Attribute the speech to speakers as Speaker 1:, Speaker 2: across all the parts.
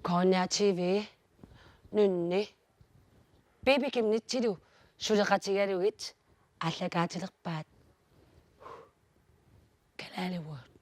Speaker 1: Cornea TV, nunni, baby-kimnittilu, suleqatigaluit, allakaatilerpaat, kalaalivuut.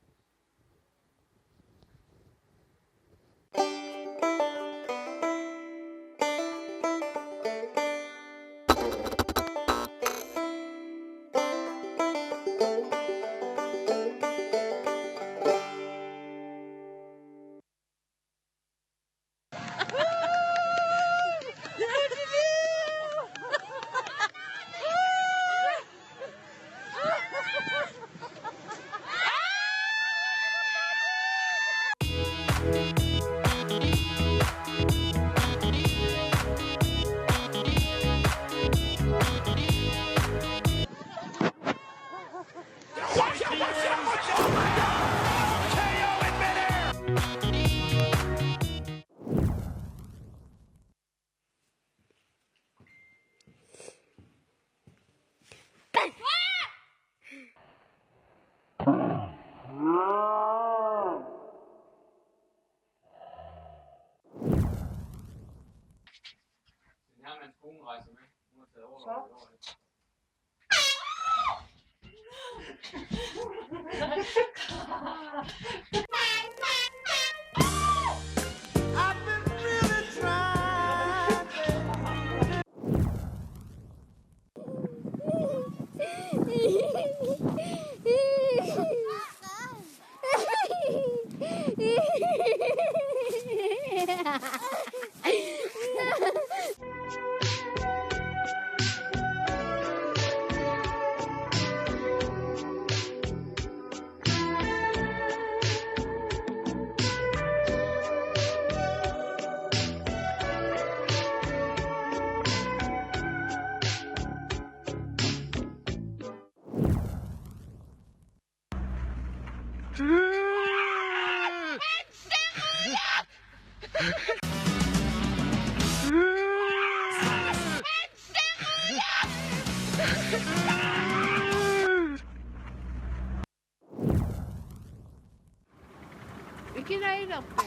Speaker 2: Ikinailappi.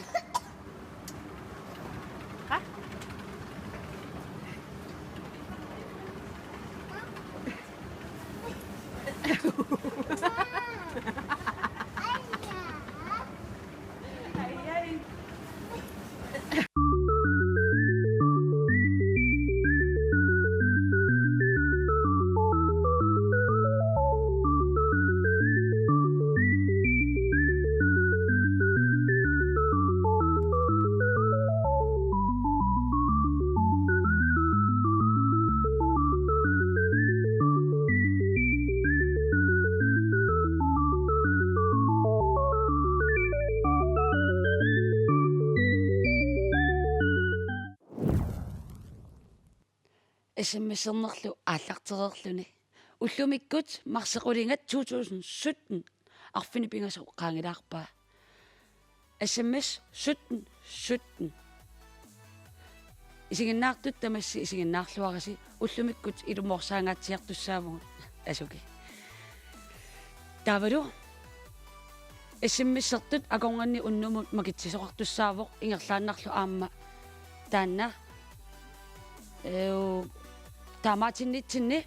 Speaker 2: Ha?
Speaker 1: Смсернерлу ааллартерерлүни уллумиккут марсеқулингат 2017 арфини пингасо qaangilаарpaa SMS 17 isинginnaartut tamassi isинginnaarluarasi уллумиккут илуморсаангаатсиартуссаамугут асуки тавару SMS-сертут акорнганни уннумут макитсисоқартуссаавоқ ингерлааннарлу аама таанна Tamartinittinni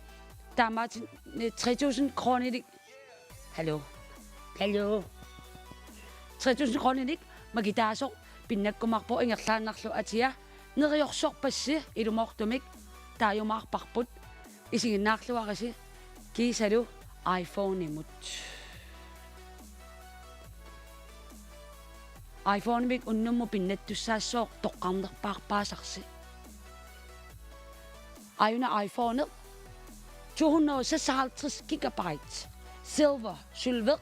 Speaker 1: 3000 kroner. Hallo. 3000 kroner magitaasoq pinnakkumarpo ingerlaannarlu atia neriorsorpassi ilumortumik taayumaarparput isinginnaarluarasi kiisalu iPhone imut iPhone mik unnummu pinnattussaassooq toqqarnerpaarpaasarsi Ayuna iPhone 256 gigabyte silver sølved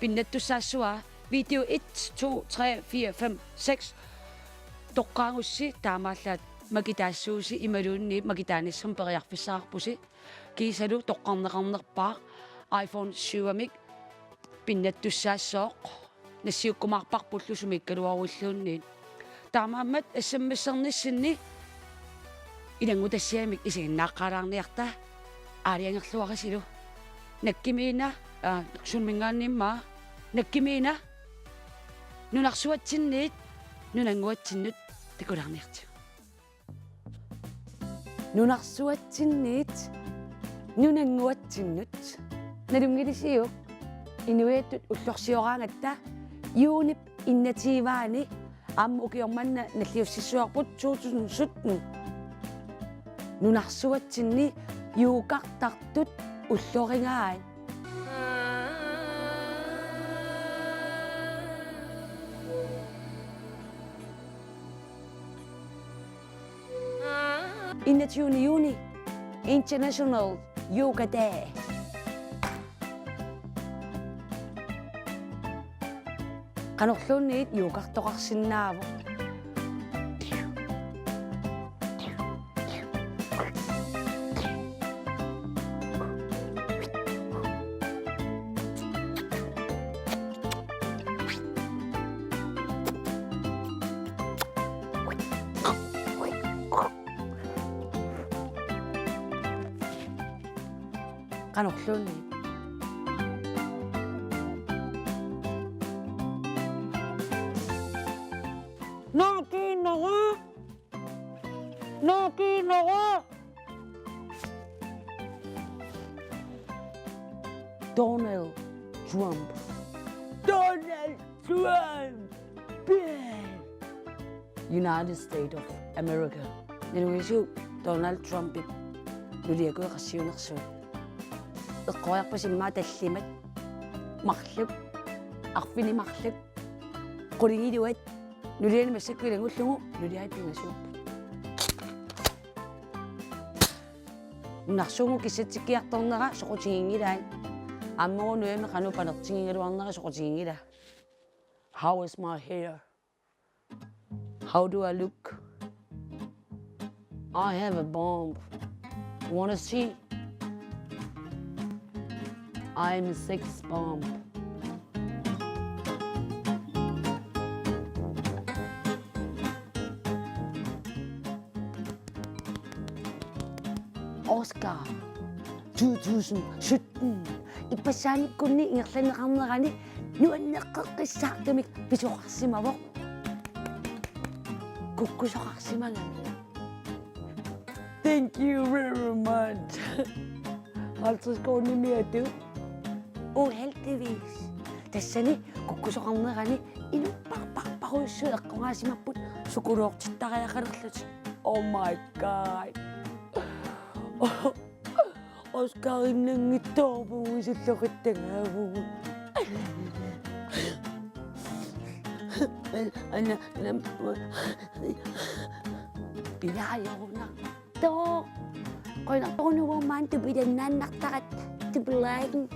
Speaker 1: pinnattussaassua video 1 2 3 4 5 6 toqqaangussi taamaallaat makitaassuusi imaluunni makitaanissum periarfissaarpusi kiisalu toqqarneqarnerpaa iPhone 7-mik pinnattussaassooq nassiukkumaarparpullu sumikkaluaruilluunniin taamaammat SMS-ernissinni ilangutassiamik isinginnaaqqalaarniarta aaliangerluarasilu nakkimiina sunmingaannimmaa nakkimiina nunarsuatsinniit нунангуатсиннут такуларниарту нунарсуатсинниит нунангуатсиннут налунгилисиу инуиаттут уллорсиораангатта юунип иннативаани аама укиорманна наллиуссиссуарпут 2017 нунарсуатсинни юукартартут уллорингаан иннатиуни юни International Yoga Day qanorluunniit yuuqartoqarsinnaavo qanorluunniit Nakinara Donald Trump United States of America Nilungisu Donald Trump nuliaku qassiunersuut eqqoyarpasimmaa tallimat marluk arfini marluk qulingiluat nuliani massakkuilangullugu nuliaattingasuup нарсугу киссатсиккиарторнера соқутигингилаан амморунуями қану панертигингалуарнера соқутигингила How is my hair? How do I look? I have a bomb. Wanna see? I'm a sex bomb. Oscar 2017 иппассааниккунни ингерланеқарнерани нуаннеққеққиссаартумик писоқарсимавоқ куккусоқарсимагами Thank you very much. Алтускооннимиату уheldigvis тассани куккусоқарнерани инуппарпарпаруйссуу эққунгаасимаппут сукулуортиттариақалерлути Oh my god. Oscar innangittoorpugu isullorittagaavuu ana pilaayoruna too qoinartorunuvuumaan tupilannaannartarat tupilaagen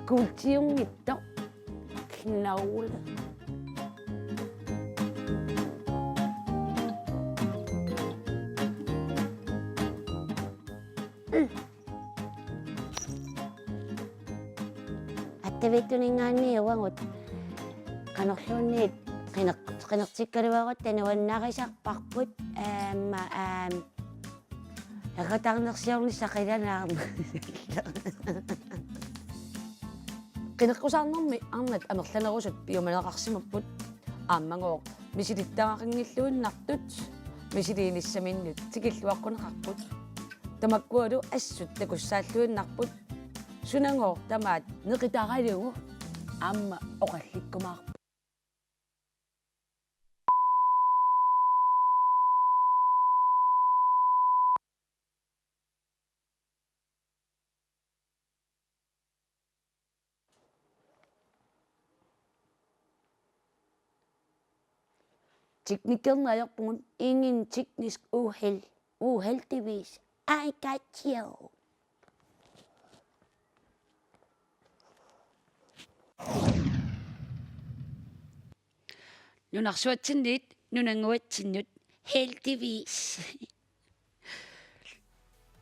Speaker 1: kuutiungitto knaule Attavittuningaanni uangut qanorluunniit qinertikkaluagut tanuannaqisarparput акатаарнерсиорнissaqilanaarma qineqqusаарnermi arnat amerlanerusut piumaneqarsimapпут ааммагоо мисилиттаагақингиллуиннартут мисилииниссаминнут тикиллуаққунеқарпут тамаккуалу ассут такуссааллуиннарпут сунангоор тамаат неқитааралугу аама оқалликкумаар Teknikernaajorpungun ingen teknisk uheld. Uheldigvis. I got you. Nunarsuatsinniit nunanguatsinnut heldigvis.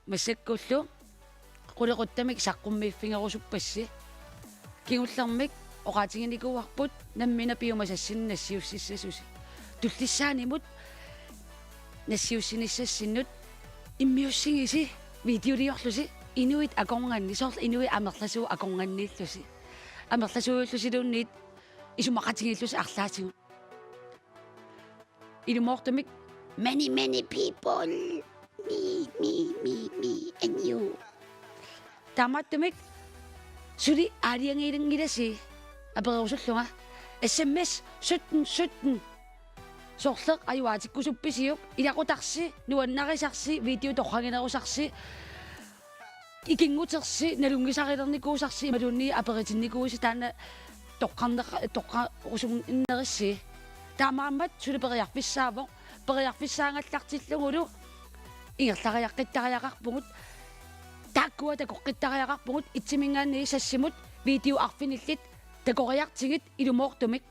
Speaker 1: Massakkullu qulequttamik saqqummiiffingerusuppassi kingullermik oqaatiginikuarput nammina piumasassinnassiussissasusi tullissaanimut nassiussinissassinut immiussingisi videoliorlusi inuit akornganni soorla inui amerlasuu akornganniillusi amerlasuullusiluunniit исумақатигииллус арлаасигу илумоортумик many people me and you таматтумик сули аалиангиилангиласи аперерусуллунга SMS 17 сорлеқ аюаатиккусупписиук илақутарси нуаннарисарси видео торхагинерусарси икингутерси налунгисарилерникуусарси малунни аперитинникууси таана тоққарусугиннерисси таамааммат сули периарфиссаавоқ периарфиссаангаллартиллугулу ингерлариаққиттариақарпугут тааккуа такоққиттариақарпугут итсимингаанни сассимут видео арфиниллит такориартигит илумоортумик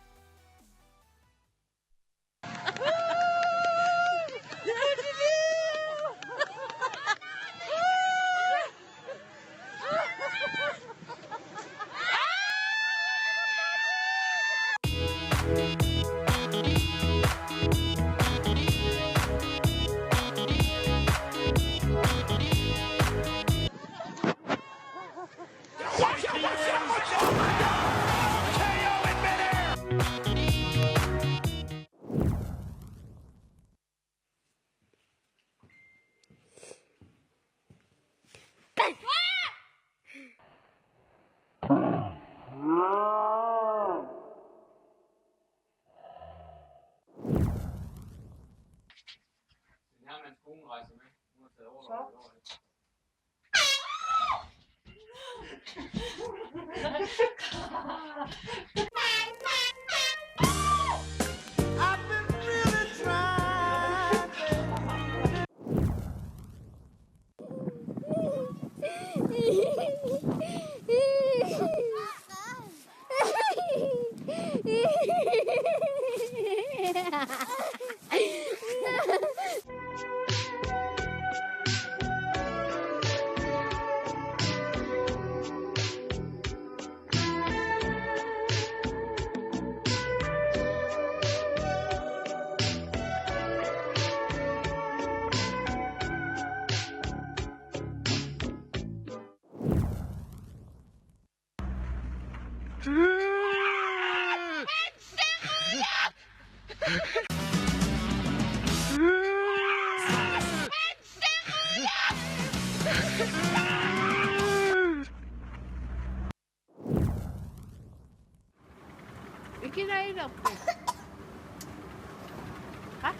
Speaker 2: Ikinailappe. Ha?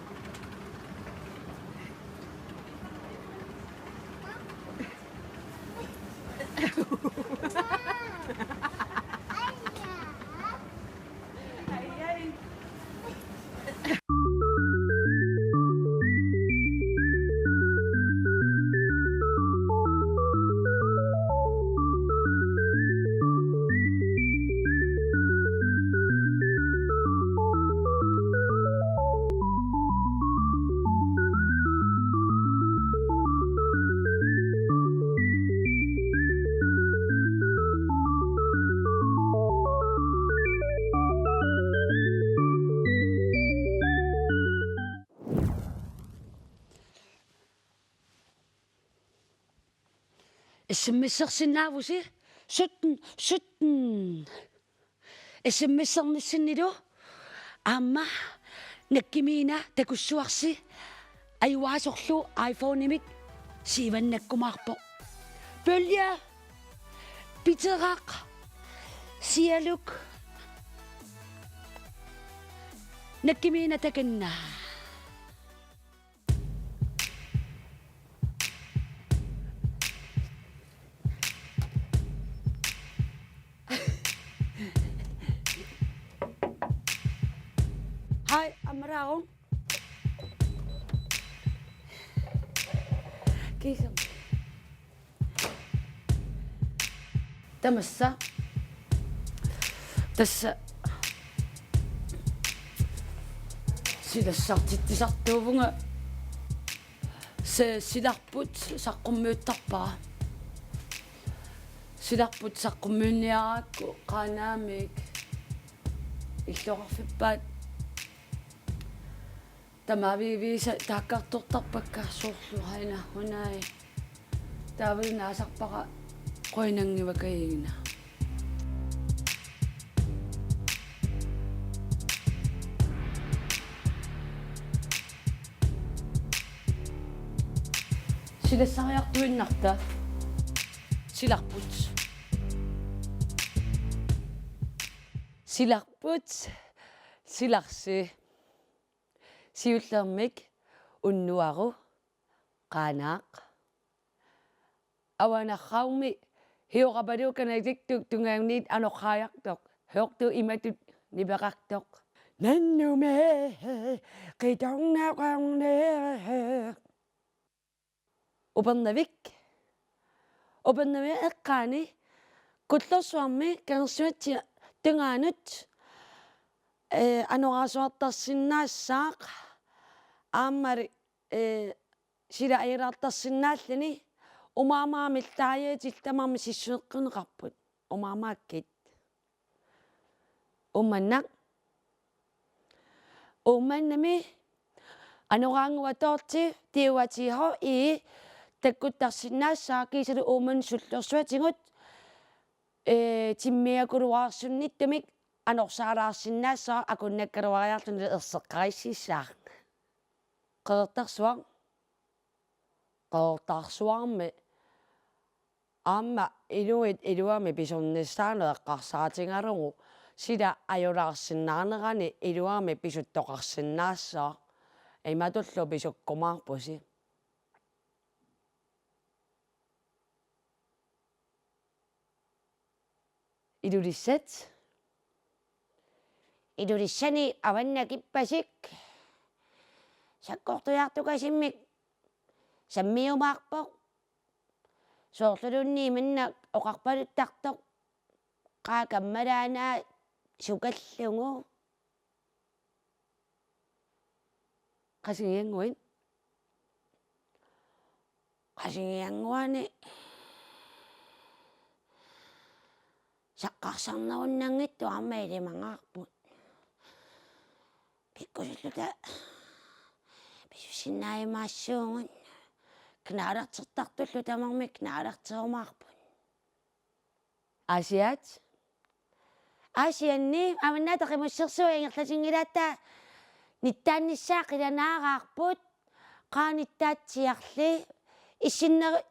Speaker 1: смсерсинаавуси 17 смсерниссиннилу аама наккимиина такуссуарси аюаасорлу iPhone-имик сиваннаккумаарпо пөлля питерак сиалук наккимиина таканна Hai, amaraon. Kisam. Tamassa. Tässä sillä sartittisartuuvunga se silarput saqqummiuttarpaa. Silarput saqqummiunniaraakku qaanaamik иллорфиппаат тамавивиса тааккартортарпакка суурлуhaina хунай таавилнаасарпара qoinanngivakayigina силассариартуиннарта силарпут силарси сиуллермик уннуару qanaaq аванаррауми хиорапалууканаликтук тунгаамниит анорхааяқтоқ хеорту иматут нипеқартоқ наннуме қиторнақарне упернавик эққаани куллерсуарми кангерсуатсиа тунгаанут анораасуартарсинаассаақ ааммари сила аялаартарсинааллани умаамаамил тааяатил тамарми сиссуэққунеқарпут умаамааккит умманнами анораангуаторти тиуатихо таккуттарсинаассаа кисалу ууман суллерсуатингут тиммиакулуаарсунниттумик анорсаалаарсинаассаа акуннаккалуариарлуни ерсеққариссисsaa qeertarsuarmi aamma inuit iluami pisurnissaanu eqqarsaatigalugu sila ajulaarsinnaarnerani iluami pisuttoqarsinnaassaa imatullu pisukkumaarpusi ilulissani avannakippasik sakkortujartukasimmik саммиумаарпоқ соорлулунни манна оқарпалуттартоқ qaaqammalаанаа сукаллугу qasingиангуани саққарсарнеруннангитту арма илимангаарпут пиккусуллута писусиннааймаассуугун кнаалартертартуллу тамарми кнаалартерумаарпут асианни аманната қимуссерсуа ингерласингилаатта ниттаанниссаа қиланаараарпут қааниттаатсиарли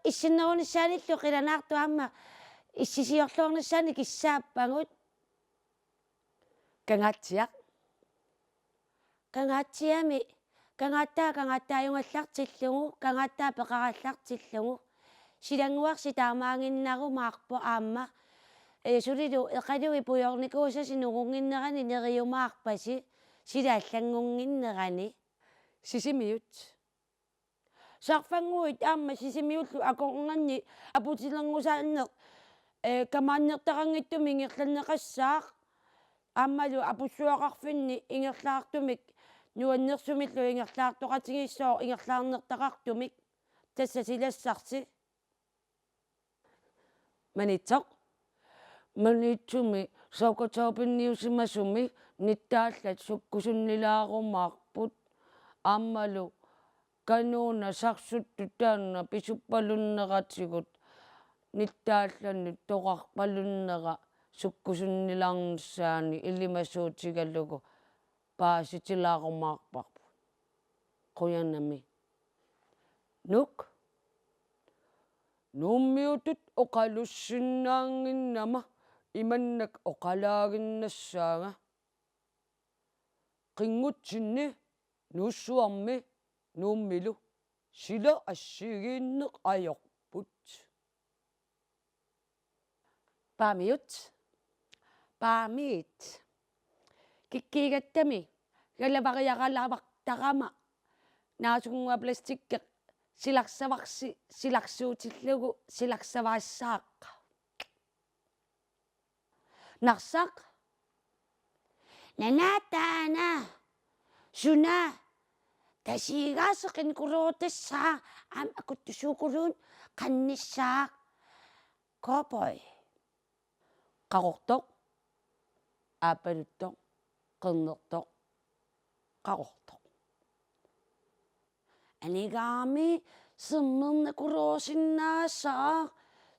Speaker 1: иссиннерунissaanиллу қиланаарту аама иссисиорлуорнissaани киссааппагут кангаатсиами кангааттааюнгаллартиллугу кангааттаа пеқараллартиллугу силангуарси таамаангиннарумаарпу аама сулилу эқалуи пуйорникуусаси нугунгиннерани нериумаарпаси силааллангунгиннерани сисимиут сарфангуит аама сисимиуллу акорнганни апутилангусааннеқ камааннертарангиттуми ингерланнеқассаақ аамалу апуссуақарфинни ингерлаартумик нуаннерсумиллу ингерлаартоқатигиссоо ингерлаарнертақартумик тасса силассарси манитсуми саукатаапинниусимасуми ниттааллат суккусуннилаарумаарпут аамалу кануна сарсутту таанна писуппалуннератигут ниттаалланну тоқарпалуннера суккусуннилаарнissaани илимасуутигаллугу пааситилаарумаарпарпу қуянами нуммиутут оқалуссиннаангиннама иманнак оқалаагиннассаага қингутсинни нуссуарми нууммилу сила ассигииннеқ аёрпут паамиит киккигаттами галавариаралаавартарама наасунгуа пластикке силарсуутиллугу силарсаваассааққа нарсақ нанаатаана суна тасигаасеқин кулуутассаа ам акуттусуукулуун қанниссаа копой қақортоқ аапалуттоқ қернертоқ қақортоқ анигаами сэммерна кулуусиннаассаа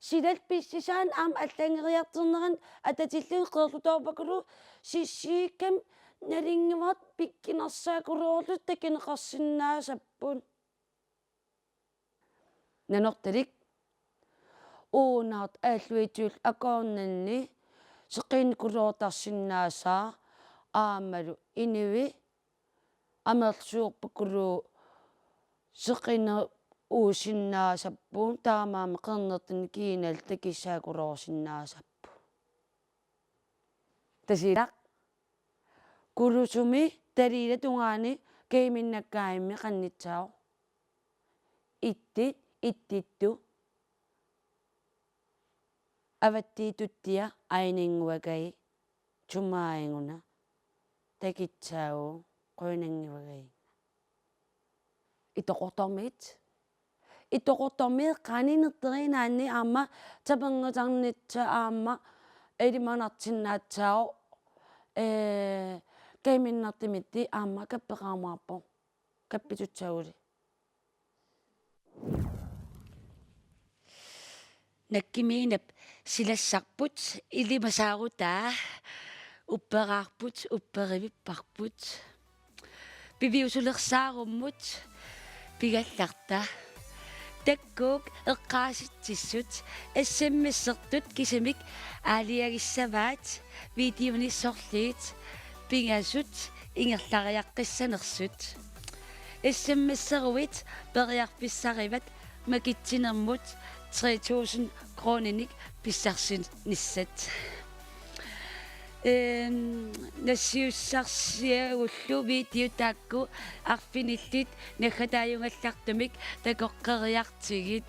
Speaker 1: силал писсисаан аам аллангериартернеран ататиллуи қеерлутаупакулу сиссииккам налингиват пиккинерсаакулуорлу такинеқарсинаасаппун nanortalik uunaart ааллуитиул акоорнанни сеқиникулуортарсиннаасаа аамалу иниви амерлуурпакулу сеқина уусиннаасаппуун таамаама қернертини киинал такиссаакулорсиннаасаппу тасилақ кулусуми талила тунгаани кеиминнаккаимми қаннитсао иттитту аваттиитуттиа айнингуакай тумааингуна такитсаагу қуинангивагай итоқортормит қанинертеринаанни аама тапенгатарнитса аама элиманартиннаатсао кайминнартимитти аама каппеқаамаарпо каппитутсагули наккимиинап силассарпут илимасаарутаа уппераарпут упперивиппарпут пивиусулерсааруммут пигалларта таккук эққааситсиссут ассаммиссертут кисамик аалиагиссаваат видеониссорлиит пингасут ингерлариаққиссанерсут ассаммиссеруит периарписсариват макитсинермут 3000 kronenik писсарсиниссат нассиуссарсиагуллу видеотаакку арфиниллит нахатааюнгаллартумик такоққериартигит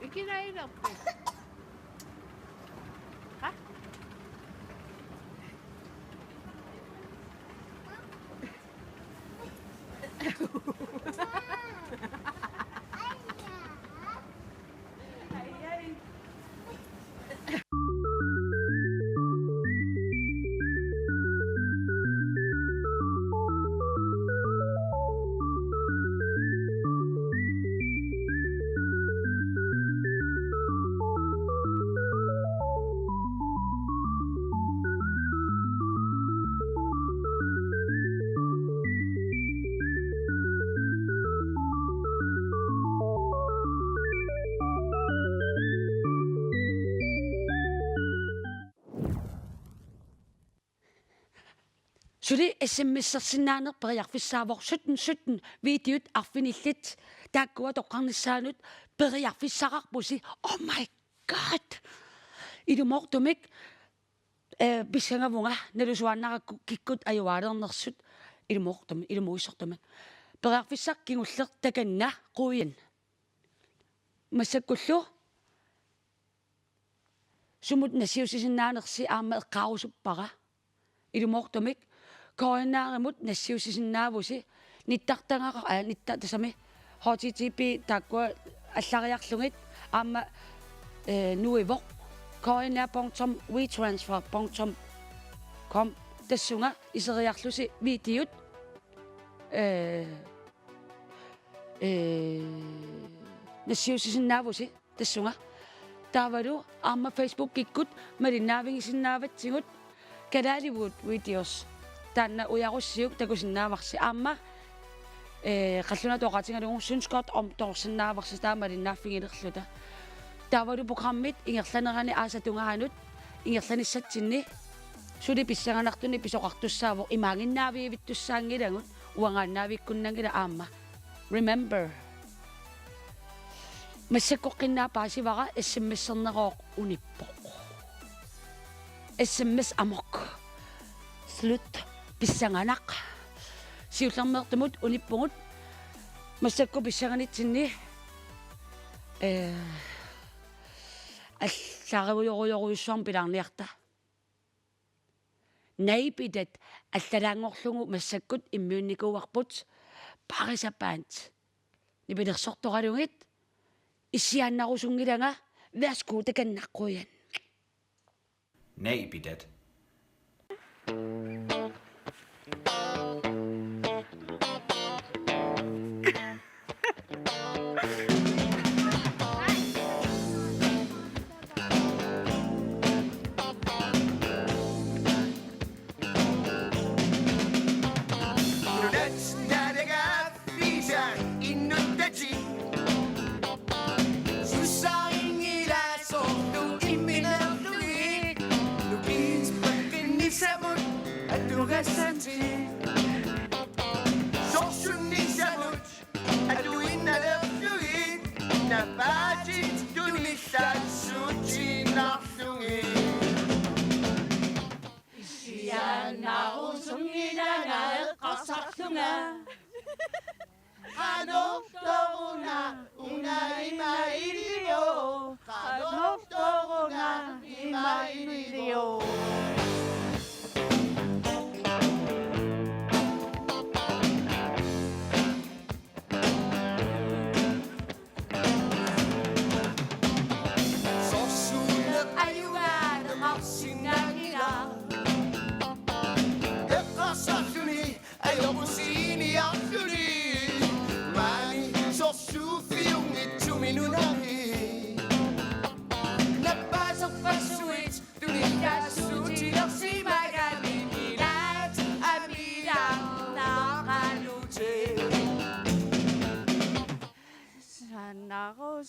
Speaker 2: Vilken är det uppe? Ha?
Speaker 1: Suli SMS-ersinnaanер periarfissaavor 17 videot arfinillit taakkua toqqarnissaanut periarfissaqarpusi oh my god ilumortumik bissangavunga nalusuannaqakku kikkut ajuaalernersut ilumuissortuma periarfissaq kingullertakanna quian массаккуллу сумут нассиусисиннаанерси аама эққарусуппара илумоортумик коинааримут нассиусисиннаавуси ниттартангаqa нитта тасами HTTP тааккуа аллариарлугит аама нуивоқ koina.wetransfer.com тассунга исериарлуси видеот нассиусисиннаавуси тассунга таавалу аама Facebook киккут малиннаавигисиннааватсигут калааливут видеос таанна уяруссиук такусиннааварси аама qalлуна тоqatigalugu synskot om torsinnaavарси таамалиннааффигилерлута таавалу программит ингерланерани аасатунгаанут ингерланиссатсинни сули писсаганартуни писоqartussaaво имаагиннаавиивиттуссаангилагут уангааннаавиккуннангила аама remember массаккоққиннаапаасивара смсернерооқ униппоқ sms амок slut писсаганақ сиуллермеэртумут униппугут массакку писсаганитсинни аллааривуйоруйоруйуссуарм пилаарниарта найпидат аллалаангорлугу массаккут иммиунникууарпут парисапаант нипилерсорторалугит иссиааннарусунгилага værsgo таканнаққуян
Speaker 3: найпидат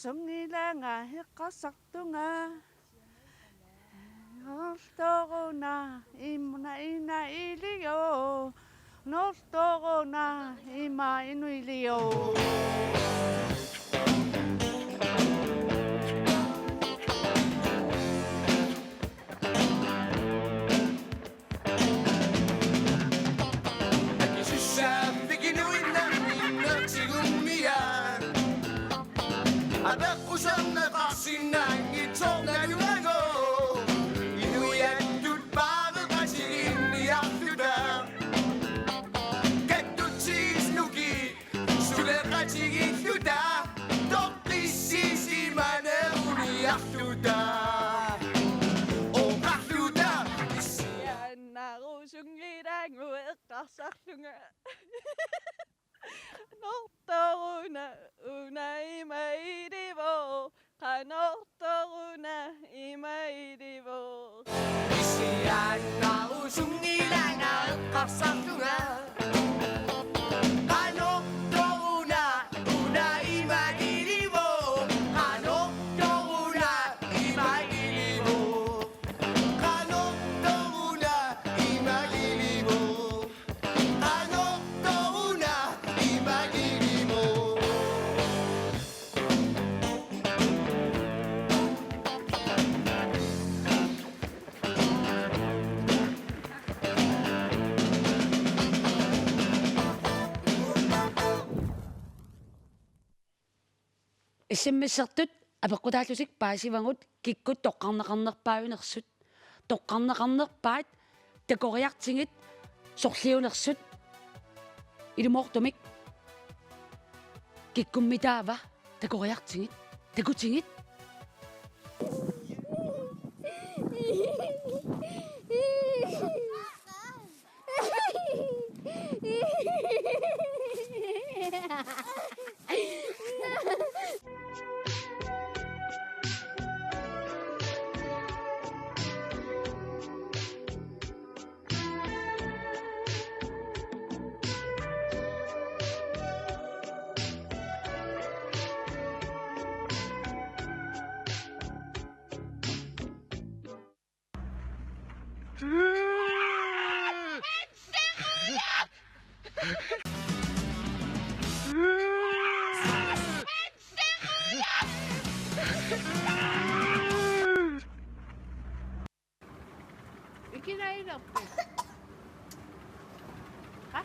Speaker 2: Sungilanga hiqasartunga Nortoruna imuna ina ilio Nortoruna ima inuilio Nortoruna una imaidivo Kanortoruna imaidivo Isiana usungilanga kasartunga Kanortoruna una imaidivo Kanortoruna imaidivo Kanortoruna imaidivo
Speaker 1: исиммиссертут апеккутааллусик паасивангут киккут тоққарнеқарнерпаавинерсут тоққарнеқарнерпаат такориартингит сорлиунерсут илумоортумик киккуммитаава такориартингит такутингит
Speaker 3: 이렇게 일 없대. 가?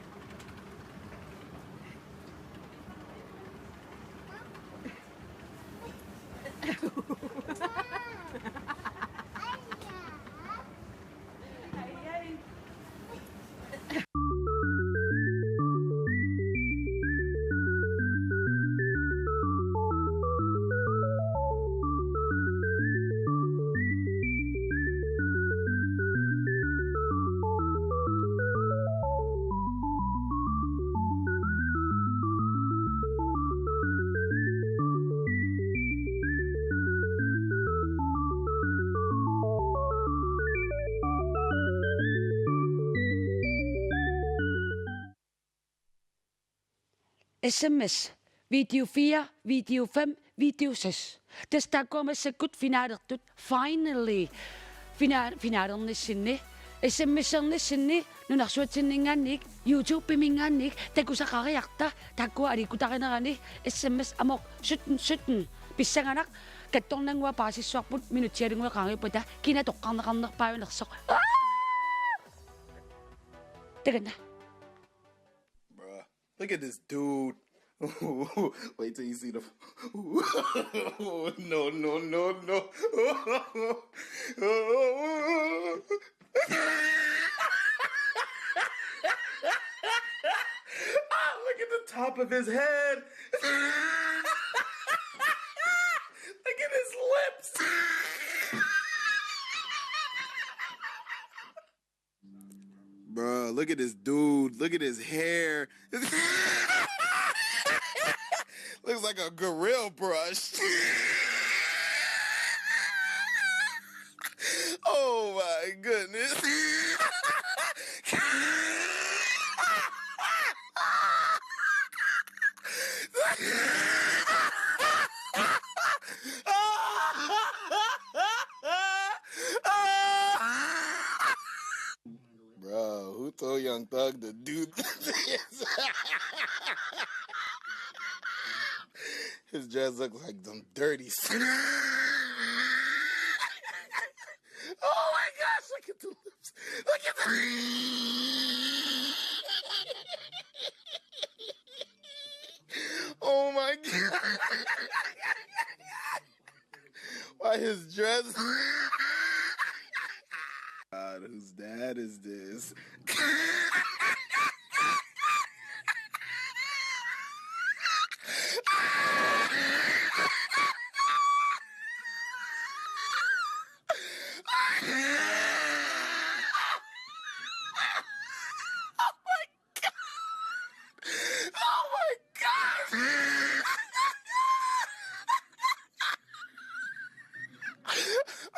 Speaker 1: SMS video 4 video 5 video 6 тастааккуамассаккут финаалертут finally финaalернissinni SMS-ернissinni нунарсуатсиннингаанник YouTube пимингаанник такусақариарта таккуа аликкутаринерани SMS амоқ 17 писсаганақ катторнангуа паасиссуарпут минутсиалунгуақарипута кина тоққарнеқарнерпаавинерсоқ тагана.
Speaker 4: Bruh, look at this dude. Wait till you see the. No, no, no, no. Look at the top of his head. Look at his lips. Bruh, look at this dude. Look at his hair. Looks like a gorilla brush. Oh my goodness. Bro, who told Young Thug to do this? His dress looks like some dirty. Oh my gosh, look at the lips. Look at the. Oh my god. Why his dress? God, whose dad is this?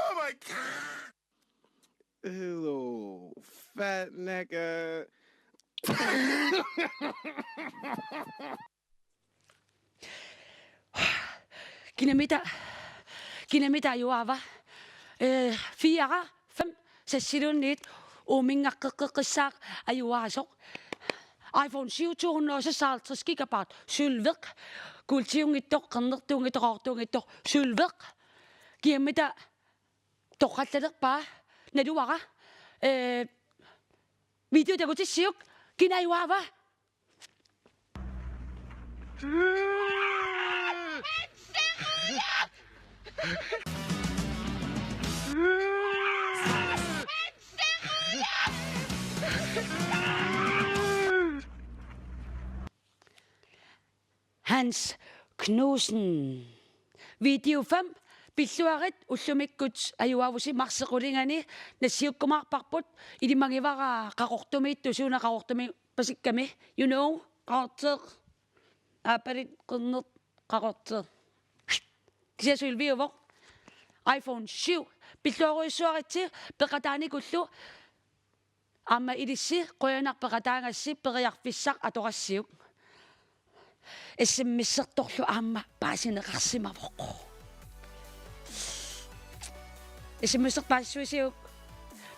Speaker 4: Oh my god! His little fat neck.
Speaker 1: Kinamita yuava. 4 5 6 umingaqqeqqeqqissaaq ayuaasoq iPhone 7 gigabyte sylveq kultiungittoq qernertuungitoqortuungittoq sylveq kiamita toqallalerpaa naluara video takutissiuk kinayuava Hans Knudsen. Video 5. Pilluarit ullumikkuts ajuavusi marsequlingani nassiukkumaarparput ilimangivara qaqortumiittu suuna qaqortumi pasikkami you know qarter apalit qernert qaqorter kisiasuilviuvoq iPhone 7 pilluaruissuaritsi peqataanikullu amma ilissi qoyanarpeqataangassi periarfissaq atoqassiuk issimmissertorlu aamma paasineqarsimavoq issimmisserpaassuisiuk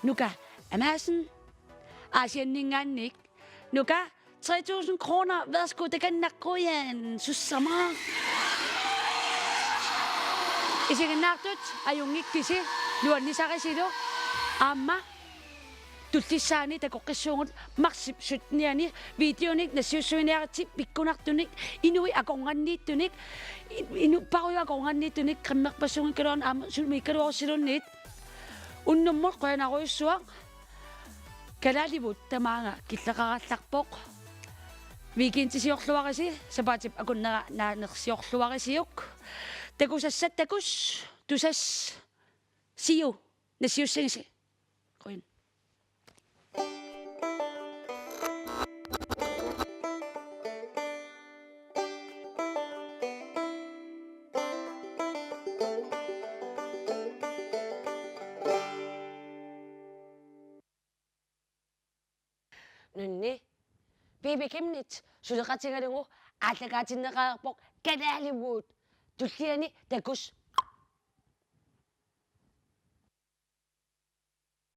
Speaker 1: nuka amassen asianningaannik nuka 3.000 kroner værsgo det kan nakkuyan sussammer isiginnaartut ajungikkisi luannisarisilu aamma tullissaani takoqqissuungut marsip sutniani videonik nassiussuiniarati pikkunartunik inui akonganniittunik inu paruyu akonganniittunik qimmerpassungi kaluan aama sulmiikkaluorsilunnit unnummoq qoyanaruissuaq kalalivut tamaanga killeqarallarpoq viikiintisiorluarisi sapatip akunnera naanersiorluarisiuk takusassat takus tusas siu nassiussingisi qoyn nunni bibi kimnit suleqatingalugu аллагаатиннеқарпоқ калаалимуут туллиани такус